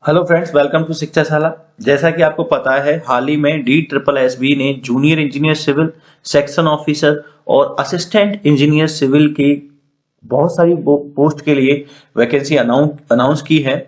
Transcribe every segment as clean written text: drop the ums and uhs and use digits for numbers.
Hello friends, welcome to Shikshashala. जैसा कि आपको पता है, हाल ही में DSSB ने junior engineer civil, section officer और असिस्टेंट इंजीनियर सिविल की बहुत सारी पोस्ट के लिए वैकेंसी अनाउंस की है।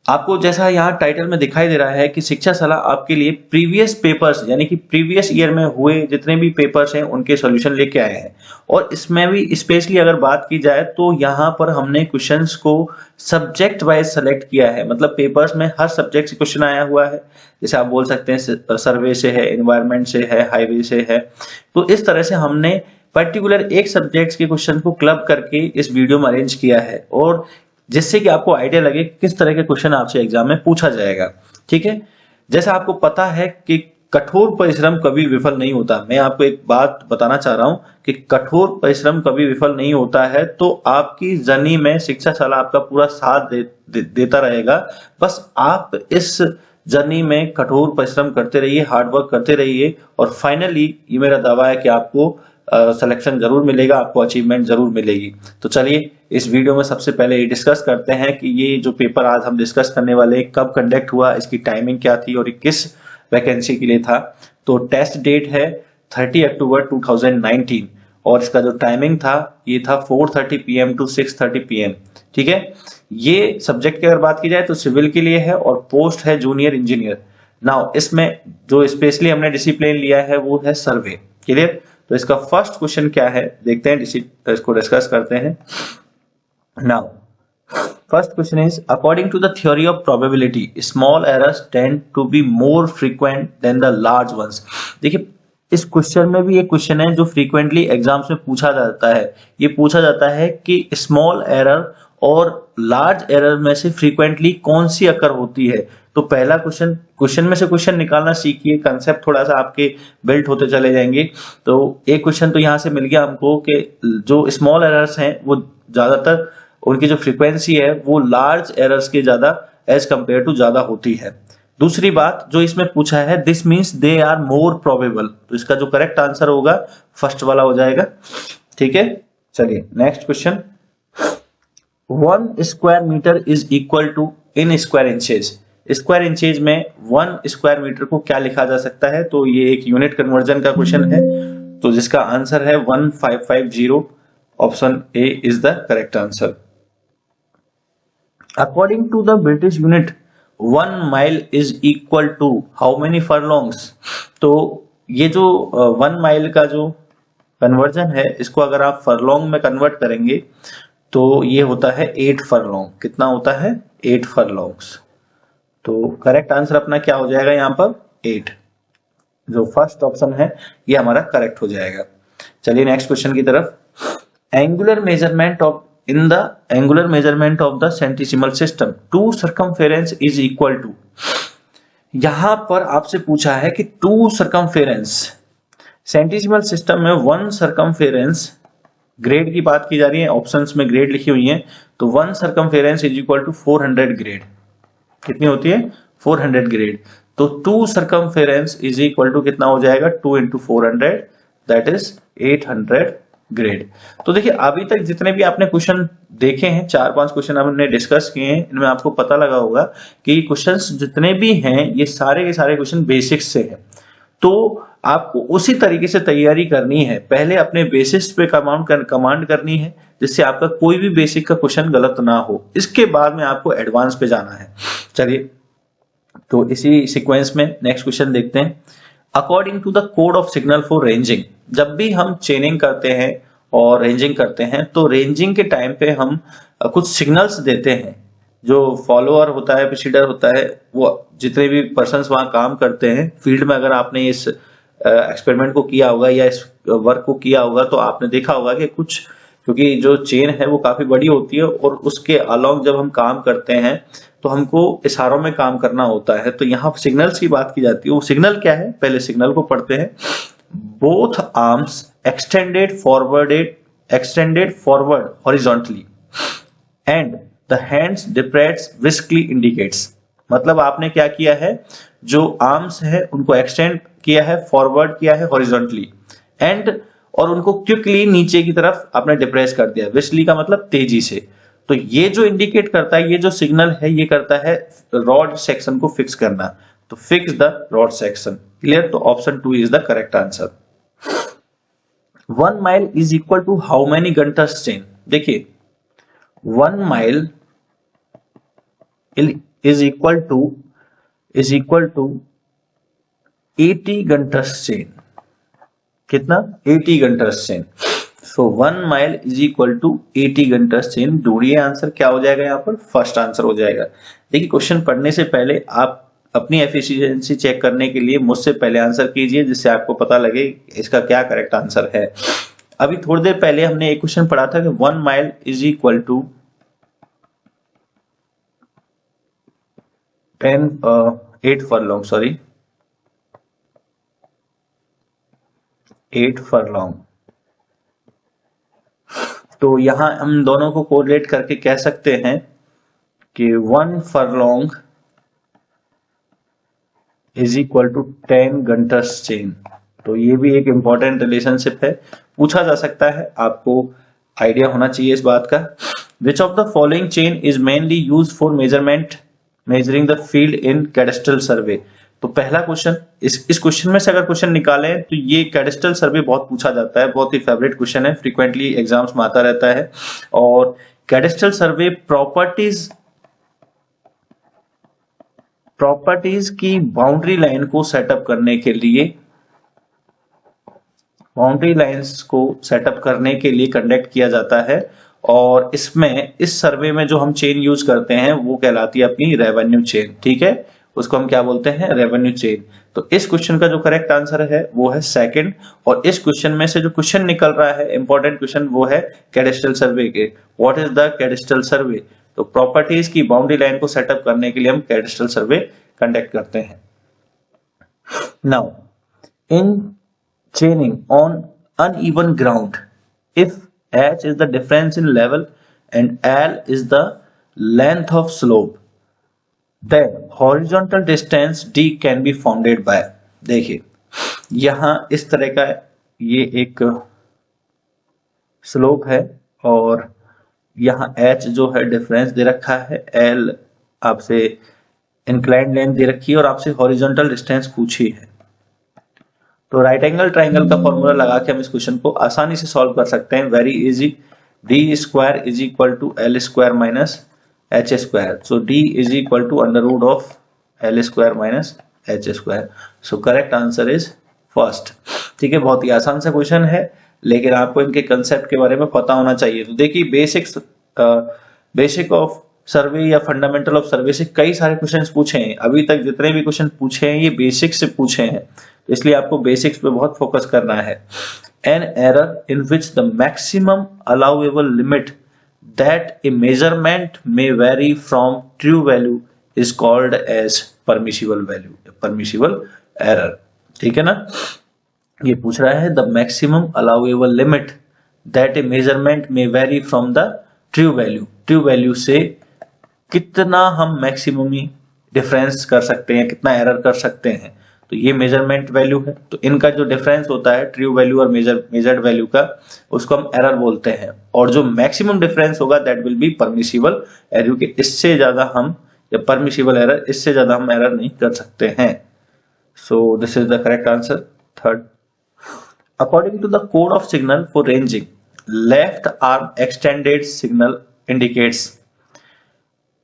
आपको जैसा यहाँ टाइटल में दिखाई दे रहा है कि शिक्षा सलाह आपके लिए प्रीवियस पेपर्स यानी कि प्रीवियस ईयर में हुए जितने भी पेपर्स हैं उनके सॉल्यूशन लेके आए हैं। और इसमें भी स्पेशली अगर बात की जाए तो यहाँ पर हमने क्वेश्चंस को सब्जेक्ट वाइज सेलेक्ट किया है। मतलब पेपर्स में हर सब्जेक्ट से क्वेश्चन आया हुआ है। जैसे आप बोल सकते हैं सर्वे से है, एनवायरमेंट से है, हाईवे से है। तो इस तरह से हमने पर्टिकुलर एक सब्जेक्ट के क्वेश्चन को क्लब करके इस वीडियो में अरेंज किया है, और जिससे कि आपको आइडिया लगे किस तरह के क्वेश्चन आपसे एग्जाम में पूछा जाएगा। ठीक है, जैसा आपको पता है कि कठोर परिश्रम कभी विफल नहीं होता। मैं आपको एक बात बताना चाह रहा हूं कि कठोर परिश्रम कभी विफल नहीं होता है। तो आपकी जर्नी में शिक्षाशाला आपका पूरा साथ देता रहेगा। बस आप इस जर्नी में कठोर परिश्रम करते रहिए, हार्ड वर्क करते रहिए, और फाइनली ये मेरा दावा है कि आपको सिलेक्शन जरूर मिलेगा, आपको अचीवमेंट जरूर मिलेगी। तो चलिए इस वीडियो में सबसे पहले ये डिस्कस करते हैं कि ये जो पेपर आज हम डिस्कस करने वाले कब कंडक्ट हुआ, इसकी टाइमिंग क्या थी और किस वैकेंसी के लिए था। तो टेस्ट डेट है 30 अक्टूबर 2019 और इसका जो टाइमिंग था ये था 4:30 PM टू 6:30 PM। ठीक है, ये सब्जेक्ट की अगर बात की जाए तो सिविल के लिए है और पोस्ट है जूनियर इंजीनियर। नाउ इसमें जो स्पेशली हमने डिसिप्लिन लिया है वो है सर्वे। क्लियर? तो इसका फर्स्ट क्वेश्चन क्या है देखते हैं, इसको डिस्कस करते हैं। Now first question is, according to the theory of probability small errors tend to be more frequent than the large ones. देखिए, इस क्वेश्चन में भी एक क्वेश्चन है जो फ्रीक्वेंटली एग्जाम्स में पूछा जाता है। ये पूछा जाता है कि स्मॉल एरर और लार्ज एरर में से फ्रीक्वेंटली कौन सी अकर होती है। तो पहला क्वेश्चन में से क्वेश्चन निकालना सीखिए, कंसेप्ट थोड़ा सा आपके बिल्ट होते चले जाएंगे। तो एक क्वेश्चन तो यहाँ से मिल गया हमको कि जो स्मॉल एरर्स हैं वो ज्यादातर उनकी जो फ्रीक्वेंसी है वो लार्ज एरर्स के ज्यादा एज कंपेयर टू ज्यादा होती है। दूसरी बात जो इसमें पूछा है, this means they are more probable. तो इसका जो करेक्ट आंसर होगा फर्स्ट वाला हो जाएगा। ठीक है, चलिए next question. 1 square metre is equal to in square inches. Square inches में 1 स्क्वायर मीटर को क्या लिखा जा सकता है? तो ये एक यूनिट कन्वर्जन का क्वेश्चन है, तो जिसका आंसर है 1550। Option A is the correct answer. According to the British unit 1 mile is equal to how many furlongs. तो ये जो 1 माइल का जो कन्वर्जन है, इसको अगर आप फरलॉन्ग में कन्वर्ट करेंगे तो ये होता है 8 फरलॉन्ग। कितना होता है? 8 फरलॉन्ग्स। तो करेक्ट आंसर अपना क्या हो जाएगा यहाँ पर? 8। जो फर्स्ट ऑप्शन है ये हमारा करेक्ट हो जाएगा। चलिए नेक्स्ट क्वेश्चन की तरफ। Angular measurement of in the angular measurement of the centesimal system to circumference is equal to. यहां पर आपसे पूछा है कि टू सर्कमफेरेंस, सेंटिसिमल सिस्टम में 1 सर्कमफेरेंस, ग्रेड की बात की जा रही है, ऑप्शंस में ग्रेड लिखी हुई है। तो 1 circumference is equal to 400 grade. कितनी होती है? 400 ग्रेड। तो 2 सर्कमफेरेंस इज इक्वल टू कितना हो जाएगा? 2 into 400 दैट इज 800 ग्रेड। तो देखिए, अभी तक जितने भी आपने क्वेश्चन देखे हैं, 4-5 क्वेश्चन हमने डिस्कस किए हैं, इनमें आपको पता लगा होगा कि क्वेश्चंस जितने भी हैं ये सारे के सारे क्वेश्चन बेसिक्स से हैं। तो आपको उसी तरीके से तैयारी करनी है। पहले अपने बेसिक्स पे कमांड करनी है, जिससे आपका कोई भी बेसिक का क्वेश्चन गलत ना हो। इसके बाद में आपको एडवांस पे जाना है। चलिए, तो इसी सीक्वेंस में नेक्स्ट क्वेश्चन देखते हैं। According to the code of signal for ranging, जब भी हम चेनिंग करते हैं और रेंजिंग करते हैं तो रेंजिंग के टाइम पे हम कुछ सिग्नल्स देते हैं। जो फॉलोअर होता है, प्रीसीडर होता है, वो जितने भी पर्सन्स वहां काम करते हैं फील्ड में, अगर आपने इस एक्सपेरिमेंट को किया होगा या इस वर्क को किया होगा तो आपने देखा होगा कि कुछ, क्योंकि जो चेन है वो काफी बड़ी होती है और उसके अलोंग जब हम काम करते हैं तो हमको इशारों में काम करना होता है। तो यहाँ सिग्नल्स की बात की जाती है। वो सिग्नल क्या है? पहले सिग्नल को पढ़ते हैं। Both arms extended forward horizontally and the hands depressed briskly indicates. मतलब आपने क्या किया है? जो आर्म्स है उनको एक्सटेंड किया है, फॉरवर्ड किया है हॉरिजॉन्टली, एंड और उनको क्विकली नीचे की तरफ आपने डिप्रेस कर दिया। विस्कली का मतलब तेजी से। तो ये जो इंडिकेट करता है, ये जो सिग्नल है, ये करता है रॉड सेक्शन को फिक्स करना। तो fix the rod section. Clear? तो option 2 is the correct answer. 1 mile is equal to how many Gunter's chain? देखिए 1 mile is equal to 80 Gunter's chain. कितना? 80 Gunter's chain. So 1 mile is equal to 80 Gunter's chain. ढूंढिए answer क्या हो जाएगा यहाँ पर? First answer हो जाएगा। देखिए क्वेश्चन पढ़ने से पहले आप अपनी एफिशिएंसी चेक करने के लिए मुझसे पहले आंसर कीजिए, जिससे आपको पता लगे इसका क्या करेक्ट आंसर है। अभी थोड़ी देर पहले हमने एक क्वेश्चन पढ़ा था कि 1 mile is equal to 8 furlong, sorry 8 furlong. तो यहां हम दोनों को कोरिलेट करके कह सकते हैं कि 1 furlong is equal to 10 गंटर्स chain. तो ये भी एक इंपॉर्टेंट रिलेशनशिप है, पूछा जा सकता है, आपको आइडिया होना चाहिए इस बात का। Which of the following chain is mainly use for measuring the field in cadastral सर्वे? तो पहला क्वेश्चन, इस क्वेश्चन में से अगर क्वेश्चन निकालें तो ये कैडेस्ट्रल सर्वे बहुत पूछा जाता है, बहुत ही फेवरेट क्वेश्चन है, फ्रीक्वेंटली एग्जाम्स में आता रहता है। और कैडेस्ट्रल सर्वे प्रॉपर्टीज की बाउंड्री लाइन को सेटअप करने के लिए, बाउंड्री लाइंस को सेटअप करने के लिए कंडक्ट किया जाता है। और इसमें, इस सर्वे में जो हम चेन यूज करते हैं वो कहलाती है अपनी रेवेन्यू चेन। ठीक है, उसको हम क्या बोलते हैं? Revenue chain. तो इस क्वेश्चन का जो करेक्ट आंसर है वो है सेकंड। और इस क्वेश्चन में से जो क्वेश्चन निकल रहा है इंपॉर्टेंट क्वेश्चन, वो है कैडेस्ट्रल सर्वे के। व्हाट इज द कैडेस्ट्रल सर्वे? तो प्रॉपर्टीज की बाउंड्री लाइन को सेटअप करने के लिए हम कैडेस्ट्रल सर्वे कंडक्ट करते हैं। Now in chaining on uneven ground, if h is the difference in level and l is the length of slope, then horizontal distance d can be founded by। देखिए यहां इस तरह का ये एक slope है और यहाँ h जो है डिफरेंस दे रखा है, l आपसे इंक्लाइंड लेंथ दे रखी है और आपसे हॉरिजॉन्टल डिस्टेंस पूछी है। तो राइट एंगल ट्राइंगल का फॉर्मूला लगा के हम इस क्वेश्चन को आसानी से सॉल्व कर सकते हैं, very easy. D square is equal to L square minus H square. So D is equal to under root of L square minus H square. So correct answer is first. ठीक है, बहुत ही आसान सा question है, लेकिन आपको इनके concept के बारे में पता होना चाहिए। तो देखिए बेसिक ऑफ सर्वे या फंडामेंटल ऑफ सर्वे से कई सारे क्वेश्चंस पूछे हैं। अभी तक जितने भी क्वेश्चन पूछे हैं ये बेसिक से पूछे हैं, तो इसलिए आपको बेसिक्स पे बहुत फोकस करना है। An error in which the maximum allowable limit that a measurement में vary from true value is called as permissible value, permissible error. ठीक है ना, ये पूछ रहा है the maximum allowable limit that a measurement में vary from the true value. True value से कितना हम मैक्सिमम डिफरेंस कर सकते हैं, कितना एरर कर सकते हैं, तो ये मेजरमेंट वैल्यू है। तो इनका जो डिफरेंस होता है ट्रू वैल्यू और मेजर्ड वैल्यू का, उसको हम एरर बोलते हैं। और जो मैक्सिमम डिफरेंस होगा that will be permissible error, के इससे ज्यादा हम, या परमिसिबल एरर, इससे ज्यादा हम एरर नहीं कर सकते हैं। So this is the correct answer, third. According to the code of signal for ranging, left arm extended signal indicates.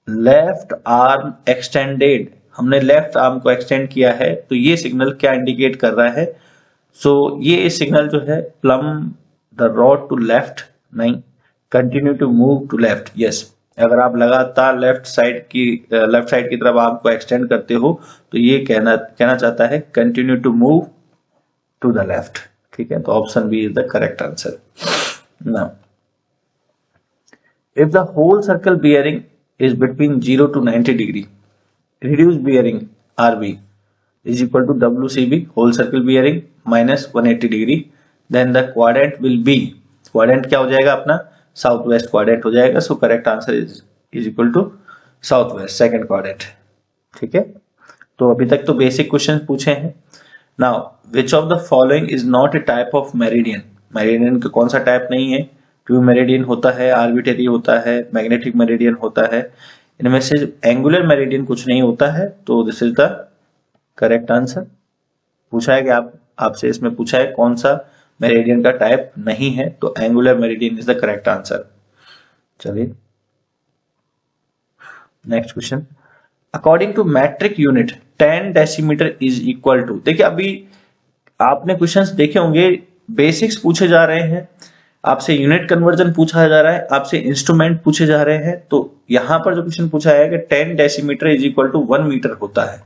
Left arm extended, हमने लेफ्ट आर्म को एक्सटेंड किया है, तो ये सिग्नल क्या इंडिकेट कर रहा है? सो ये सिग्नल जो है, plumb the rod to left, नहीं, continue to move to left. Yes, अगर आप लगातार लेफ्ट साइड की तरफ आर्म को एक्सटेंड करते हो तो ये कहना चाहता है continue to move to the left. ठीक है, तो option B is the correct answer. Now if the whole circle bearing is between 0 to 90 degree, reduced bearing RB is equal to WCB, whole circle bearing minus 180 degree, then the quadrant will be, quadrant क्या हो जाएगा अपना? South west quadrant हो जाएगा। So correct answer is equal to south west, second quadrant. ठीक है, तो अभी तक तो बेसिक क्वेश्चन पूछे हैं। Now which of the following is not a type of meridian? Meridian का कौन सा टाइप नहीं है? ट्रू मेरिडियन होता है, आर्बिट्रेरी होता है, मैग्नेटिक मेरिडियन होता है। इनमें से एंगुलर मेरिडियन कुछ नहीं होता है, तो this is the correct answer. पूछा है कि आपसे इसमें पूछा है कौन सा मेरिडियन का टाइप नहीं है, तो angular meridian is the correct answer. चलिए next question, according to metric unit 10 decimetre is equal to. देखिए अभी आपने क्वेश्चंस देखे होंगे, बेसिक्स पूछे जा रहे हैं, आपसे यूनिट कन्वर्जन पूछा जा रहा है, आपसे इंस्ट्रूमेंट पूछे जा रहे हैं। तो यहां पर जो क्वेश्चन पूछा है कि 10 decimetre is equal to 1 metre होता है।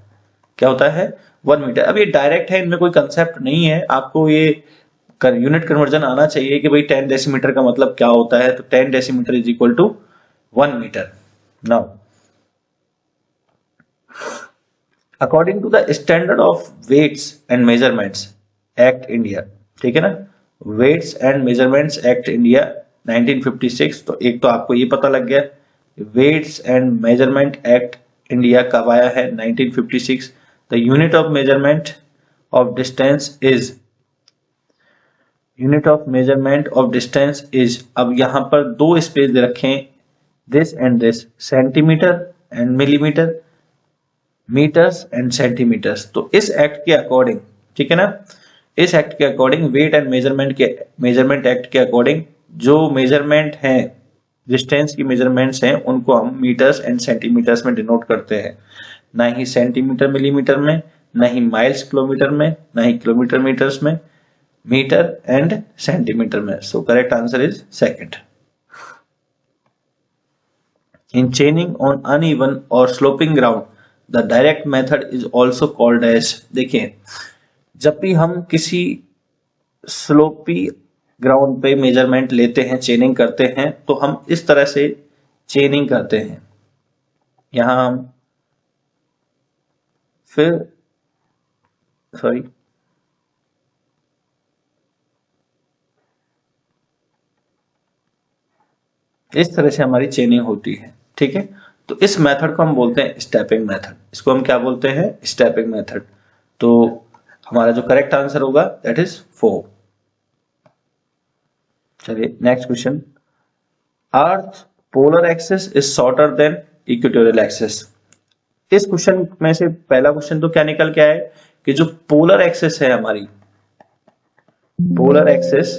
क्या होता है? 1 मीटर। अब ये डायरेक्ट है, इनमें कोई कंसेप्ट नहीं है, आपको ये यूनिट कन्वर्जन आना चाहिए कि भाई 10 डेसीमीटर का मतलब क्या होता है। तो 10 decimetre is equal to 1 metre. Now according to the standard of weights and measurements act India, ठीक है ना, weights and measurements act India 1956। तो एक तो आपको ये पता लग गया, weights and measurement act India कब आया है? 1956। The unit of measurement of distance is, unit of measurement of distance is, अब यहां पर दो स्पेस रखें, this and this, centimetre and millimetre, metres and centimetres. तो इस एक्ट के अकॉर्डिंग, ठीक है ना, इस एक्ट के according weight and measurement act के अकॉर्डिंग जो मेजरमेंट हैं, डिस्टेंस की मेजरमेंट्स हैं, उनको हम मीटर्स एंड सेंटीमीटर्स में डिनोट करते हैं, ना ही सेंटीमीटर मिलीमीटर में, ना ही माइल्स किलोमीटर में, ना ही किलोमीटर मीटर्स में, मीटर एंड सेंटीमीटर में। So correct answer is second. In chaining on uneven और sloping ground the direct method is also called as. देखिए जब भी हम किसी स्लोपी ग्राउंड पे मेजरमेंट लेते हैं, चेनिंग करते हैं, तो हम इस तरह से चेनिंग करते हैं। यहां हम फिर सॉरी इस तरह से हमारी चेनिंग होती है, ठीक है। तो इस मेथड को हम बोलते हैं स्टेपिंग मेथड। इसको हम क्या बोलते हैं? Stepping method. तो हमारा जो करेक्ट आंसर होगा दैट इज 4। चलिए next question, earth polar axis is shorter than equatorial axis. इस क्वेश्चन में से पहला क्वेश्चन तो क्या निकल के आए कि जो पोलर एक्सिस है हमारी, polar axis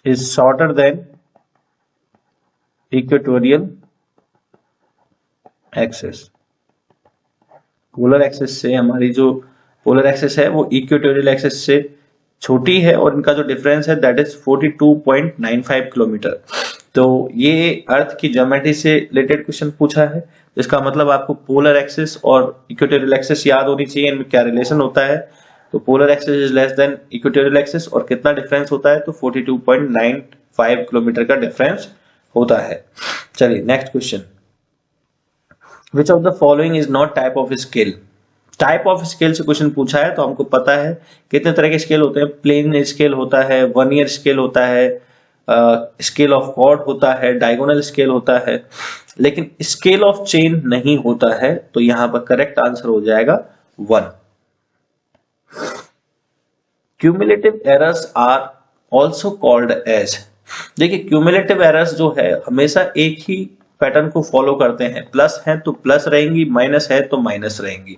is shorter than equatorial axis. Polar axis से हमारी जो पोलर एक्सिस है वो इक्वेटोरियल एक्सिस से छोटी है, और इनका जो डिफरेंस है दैट इज 42.95 किलोमीटर। तो ये अर्थ की ज्योमेट्री से रिलेटेड क्वेश्चन पूछा है, जिसका मतलब आपको पोलर एक्सिस और इक्वेटोरियल एक्सिस याद होनी चाहिए, इनमें क्या रिलेशन होता है। तो polar axis is less than equatorial axis, और कितना डिफरेंस होता है? तो 42.95 किलोमीटर का डिफरेंस होता है। चलिए next question, which of the following is not type of scale. Type of scale से क्वेश्चन पूछा है, तो हमको पता है कितने तरह के स्केल होते हैं। प्लेन स्केल होता है, वर्नियर स्केल होता है, स्केल ऑफ कॉर्ड होता है, डायगोनल स्केल होता है, लेकिन स्केल ऑफ चेन नहीं होता है। तो यहां पर करेक्ट आंसर हो जाएगा 1। Cumulative errors are also called as. देखिए क्यूमुलेटिव एरर्स जो है हमेशा एक ही पैटर्न को फॉलो करते हैं, प्लस है तो प्लस रहेंगी, माइनस है तो माइनस रहेंगी।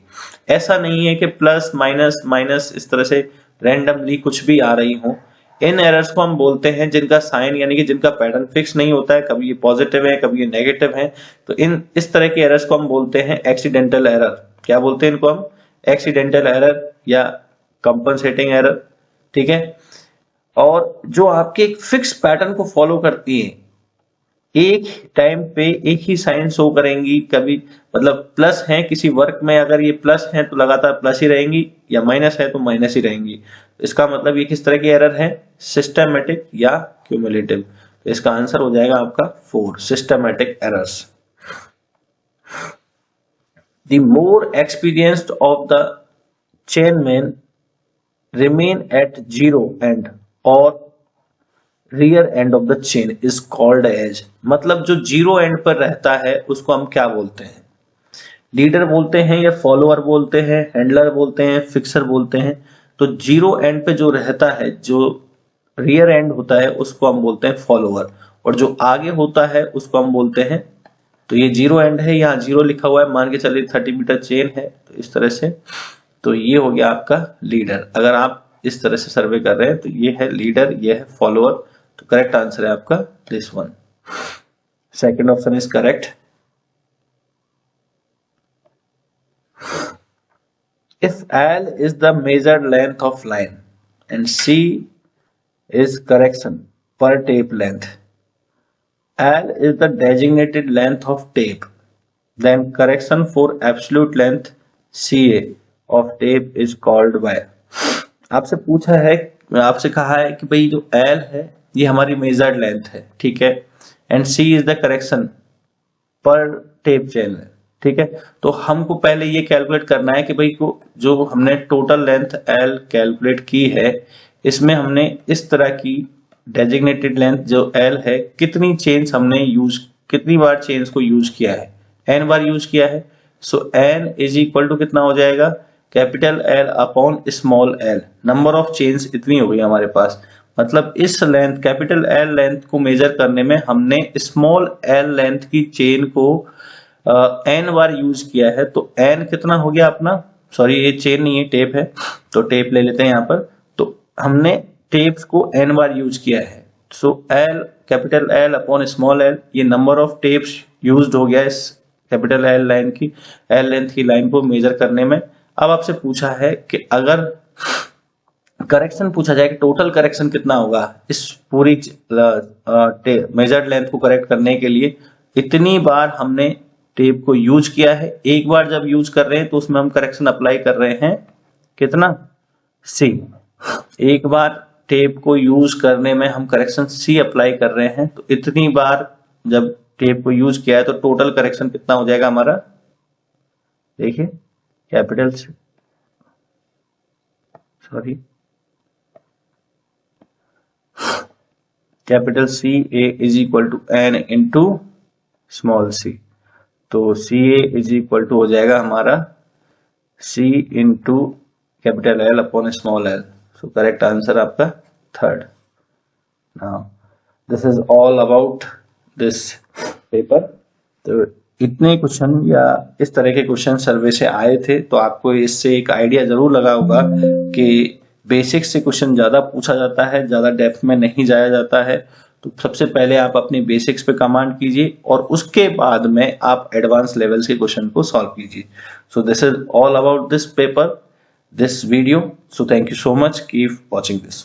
ऐसा नहीं है कि प्लस माइनस माइनस इस तरह से रैंडमली कुछ भी आ रही हो। इन एरर्स को हम बोलते हैं जिनका साइन यानी कि जिनका पैटर्न फिक्स नहीं होता है, कभी ये पॉजिटिव है कभी ये नेगेटिव है। तो इस तरह के एरर्स को हम बोलते हैं एक्सीडेंटल एरर। क्या बोलते हैं इनको हम? एक्सीडेंटल एरर या कंपनसेटिंग एरर, ठीक है। और जो आपके एक फिक्स पैटर्न को फॉलो करती है, एक टाइम पे एक ही साइन शो करेंगी, कभी मतलब प्लस है किसी वर्क में, अगर ये प्लस है तो लगातार प्लस ही रहेंगी, या माइनस है तो माइनस ही रहेंगी। इसका मतलब ये किस तरह की एरर है? सिस्टमैटिक या क्यूमुलेटिव। तो इसका आंसर हो जाएगा आपका 4, systematic errors. The more experienced of the chainman remain at zero end और rear end of the chain is called as. मतलब जो जीरो एंड पर रहता है उसको हम क्या बोलते हैं? लीडर बोलते हैं, या फॉलोअर बोलते हैं, हैंडलर बोलते हैं, फिक्सर बोलते हैं। तो जीरो एंड पे जो रहता है, जो रियर एंड होता है, उसको हम बोलते हैं फॉलोअर, और जो आगे होता है उसको हम बोलते हैं, तो ये जीरो एंड है, यहाँ जीरो लिखा हुआ है, मान के चलिए 30 मीटर चेन है, तो इस तरह से, तो ये हो गया आपका लीडर। अगर आप इस तरह से सर्वे कर रहे हैं तो ये है लीडर, ये है फॉलोअर। तो करेक्ट आंसर है आपका this one, second option is correct. If L is the measured length of line and C is correction per tape length, L is the designated length of tape, then correction for absolute length CA of tape is called by। आपसे पूछा है, आपसे कहा है कि भाई जो L है ये हमारी मेजर्ड लेंथ है, ठीक है, and C is the correction पर टेप चेन है, ठीक है। तो हमको पहले ये कैलकुलेट करना है कि भाई को जो हमने टोटल लेंथ L कैलकुलेट की है, इसमें हमने इस तरह की डेजिग्नेटेड लेंथ जो L है, कितनी चेन्स हमने यूज, कितनी बार चेन्स को यूज किया है, n बार यूज किया है। सो n इज इक्वल टू कितना हो जाएगा, capital L upon small l, number of chains इतनी हो गई हमारे पास। मतलब इस लेंथ कैपिटल L लेंथ को मेजर करने में हमने स्मॉल l लेंथ की चेन को n बार यूज किया है। तो n कितना हो गया अपना, सॉरी ये चेन नहीं है, टेप है, तो टेप ले लेते हैं यहाँ पर। तो हमने टेप्स को n बार यूज किया है, सो l capital L upon small l, ये नंबर ऑफ टेप्स यूज्ड हो गया इस कैपिटल L लाइन की, L लेंथ की लाइन को मेजर करने में। अब आपसे पूछा है कि अगर करेक्शन पूछा जाए कि टोटल करेक्शन कितना होगा इस पूरी मेजर्ड लेंथ को करेक्ट करने के लिए, इतनी बार हमने टेप को यूज किया है। एक बार जब यूज कर रहे हैं तो उसमें हम करेक्शन अप्लाई कर रहे हैं कितना, C। एक बार टेप को यूज करने में हम करेक्शन C अप्लाई कर रहे हैं, तो इतनी बार जब टेप को यूज किया है तो टोटल करेक्शन कितना हो जाएगा हमारा, देखिए capital C, sorry capital C A is equal to n into small c। तो C A is equal to हो जाएगा हमारा C into capital L upon small l। So correct answer आपका third. Now this is all about this paper. तो इतने question या इस तरह के क्वेश्चन सर्वे से आए थे, तो आपको इससे एक आइडिया जरूर लगा होगा कि बेसिक्स से क्वेश्चन ज्यादा पूछा जाता है, ज्यादा डेप्थ में नहीं जाया जाता है। तो सबसे पहले आप अपनी बेसिक्स पे कमांड कीजिए और उसके बाद में आप एडवांस लेवल्स के क्वेश्चन को सॉल्व कीजिए। सो this is all about this paper, this video. So thank you so much, keep watching this.